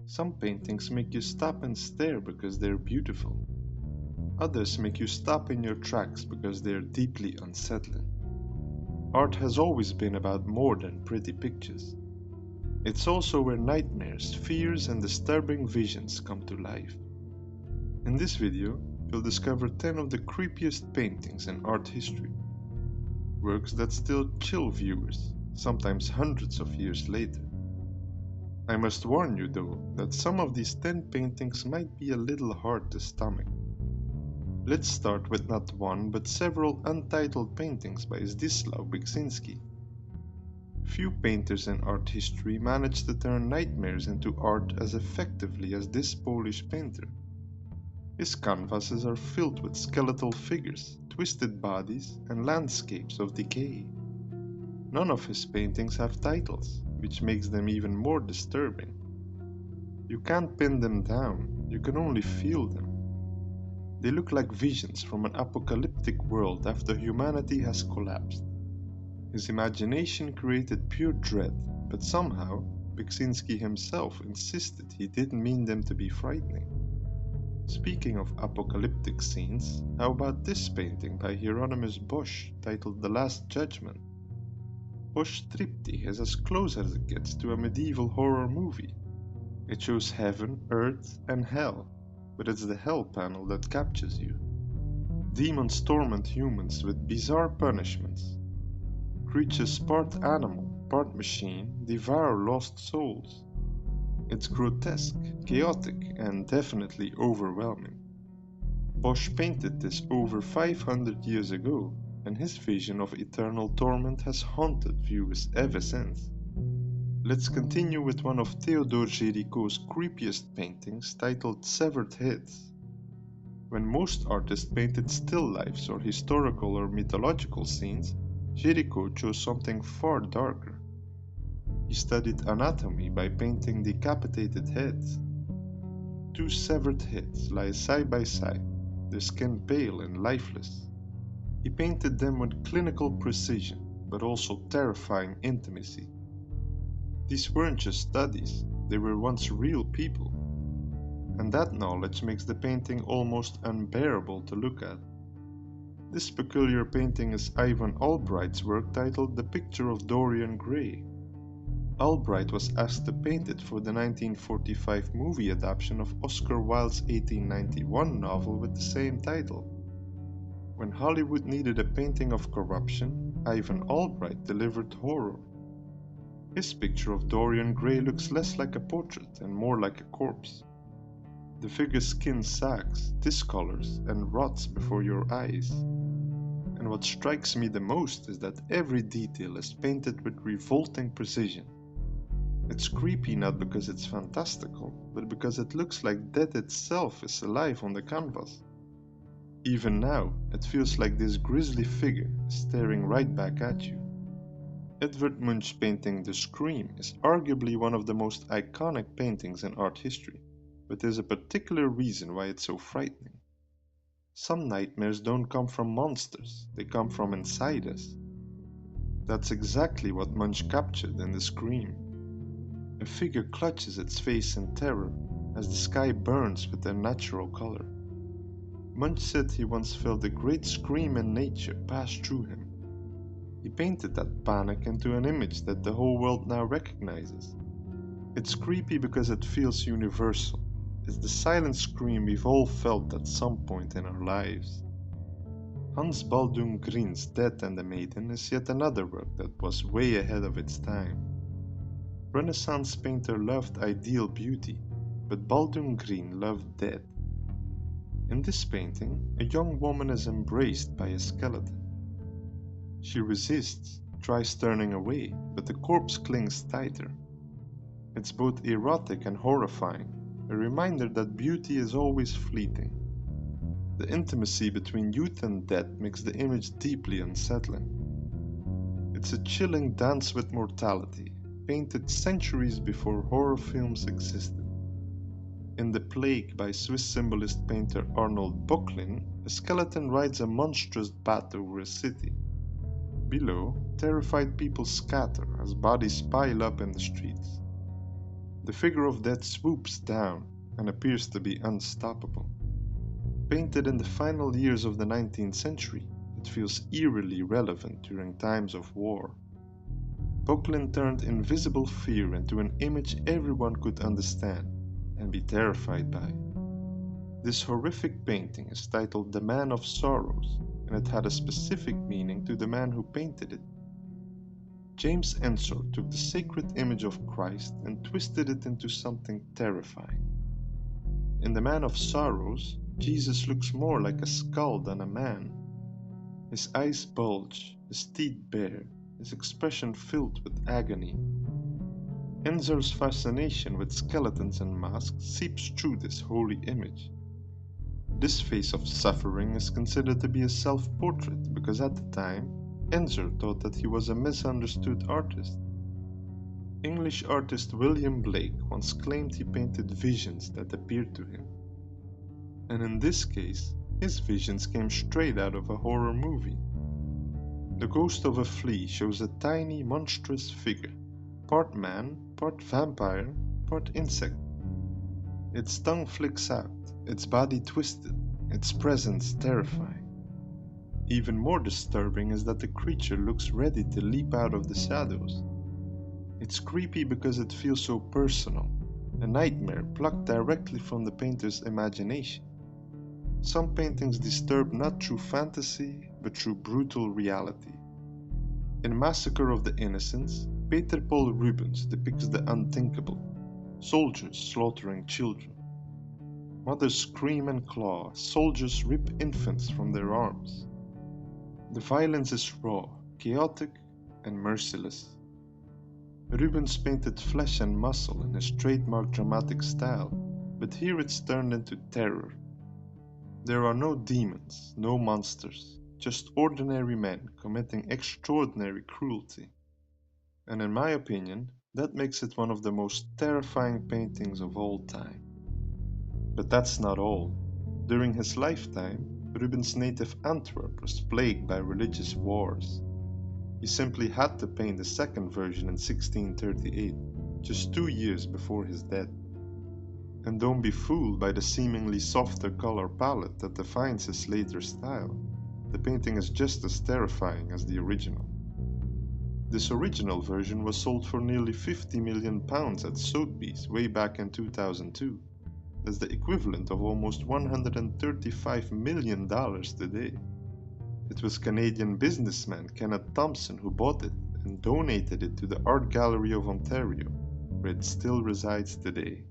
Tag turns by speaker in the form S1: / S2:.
S1: Some paintings make you stop and stare because they're beautiful. Others make you stop in your tracks because they're deeply unsettling. Art has always been about more than pretty pictures. It's also where nightmares, fears, and disturbing visions come to life. In this video, you'll discover 10 of the creepiest paintings in art history. Works that still chill viewers, sometimes hundreds of years later. I must warn you though, that some of these 10 paintings might be a little hard to stomach. Let's start with not one but several untitled paintings by Zdzisław Beksiński. Few painters in art history managed to turn nightmares into art as effectively as this Polish painter. His canvases are filled with skeletal figures, twisted bodies, and landscapes of decay. None of his paintings have titles, which makes them even more disturbing. You can't pin them down, you can only feel them. They look like visions from an apocalyptic world after humanity has collapsed. His imagination created pure dread, but somehow Beksiński himself insisted he didn't mean them to be frightening. Speaking of apocalyptic scenes, how about this painting by Hieronymus Bosch titled The Last Judgment? Bosch's triptych is as close as it gets to a medieval horror movie. It shows heaven, earth, and hell, but it's the hell panel that captures you. Demons torment humans with bizarre punishments. Creatures part animal, part machine devour lost souls. It's grotesque, chaotic, and definitely overwhelming. Bosch painted this over 500 years ago, and his vision of eternal torment has haunted viewers ever since. Let's continue with one of Theodore Géricault's creepiest paintings titled Severed Heads. When most artists painted still lifes or historical or mythological scenes, Géricault chose something far darker. He studied anatomy by painting decapitated heads. Two severed heads lie side by side, their skin pale and lifeless. He painted them with clinical precision, but also terrifying intimacy. These weren't just studies, they were once real people. And that knowledge makes the painting almost unbearable to look at. This peculiar painting is Ivan Albright's work titled The Picture of Dorian Gray. Albright was asked to paint it for the 1945 movie adaptation of Oscar Wilde's 1891 novel with the same title. When Hollywood needed a painting of corruption, Ivan Albright delivered horror. His picture of Dorian Gray looks less like a portrait and more like a corpse. The figure's skin sags, discolors, and rots before your eyes. And what strikes me the most is that every detail is painted with revolting precision. It's creepy not because it's fantastical, but because it looks like death itself is alive on the canvas. Even now, it feels like this grisly figure is staring right back at you. Edvard Munch's painting The Scream is arguably one of the most iconic paintings in art history, but there's a particular reason why it's so frightening. Some nightmares don't come from monsters, they come from inside us. That's exactly what Munch captured in The Scream. A figure clutches its face in terror as the sky burns with unnatural color. Munch said he once felt a great scream in nature pass through him. He painted that panic into an image that the whole world now recognizes. It's creepy because it feels universal. It's the silent scream we've all felt at some point in our lives. Hans Baldung Green's Death and the Maiden is yet another work that was way ahead of its time. Renaissance painter loved ideal beauty, but Baldung Green loved death. In this painting, a young woman is embraced by a skeleton. She resists, tries turning away, but the corpse clings tighter. It's both erotic and horrifying, a reminder that beauty is always fleeting. The intimacy between youth and death makes the image deeply unsettling. It's a chilling dance with mortality, painted centuries before horror films existed. In The Plague by Swiss symbolist painter Arnold Böcklin, a skeleton rides a monstrous bat over a city. Below, terrified people scatter as bodies pile up in the streets. The figure of death swoops down and appears to be unstoppable. Painted in the final years of the 19th century, it feels eerily relevant during times of war. Böcklin turned invisible fear into an image everyone could understand and be terrified by. This horrific painting is titled The Man of Sorrows, and it had a specific meaning to the man who painted it. James Ensor took the sacred image of Christ and twisted it into something terrifying. In The Man of Sorrows, Jesus looks more like a skull than a man. His eyes bulge, his teeth bare, his expression filled with agony. Ensor's fascination with skeletons and masks seeps through this holy image. This face of suffering is considered to be a self-portrait because at the time, Ensor thought that he was a misunderstood artist. English artist William Blake once claimed he painted visions that appeared to him. And in this case, his visions came straight out of a horror movie. The ghost of a flea shows a tiny, monstrous figure, part man, part vampire, part insect. Its tongue flicks out, its body twisted, its presence terrifying. Even more disturbing is that the creature looks ready to leap out of the shadows. It's creepy because it feels so personal, a nightmare plucked directly from the painter's imagination. Some paintings disturb not through fantasy, but through brutal reality. In Massacre of the Innocents, Peter Paul Rubens depicts the unthinkable, soldiers slaughtering children. Mothers scream and claw, soldiers rip infants from their arms. The violence is raw, chaotic, and merciless. Rubens painted flesh and muscle in his trademark dramatic style, but here it's turned into terror. There are no demons, no monsters, just ordinary men committing extraordinary cruelty. And in my opinion, that makes it one of the most terrifying paintings of all time. But that's not all. During his lifetime, Rubens' native Antwerp was plagued by religious wars. He simply had to paint the second version in 1638, just 2 years before his death. And don't be fooled by the seemingly softer color palette that defines his later style. The painting is just as terrifying as the original. This original version was sold for nearly £50 million at Sotheby's way back in 2002. That's the equivalent of almost $135 million today. It was Canadian businessman Kenneth Thompson who bought it and donated it to the Art Gallery of Ontario, where it still resides today.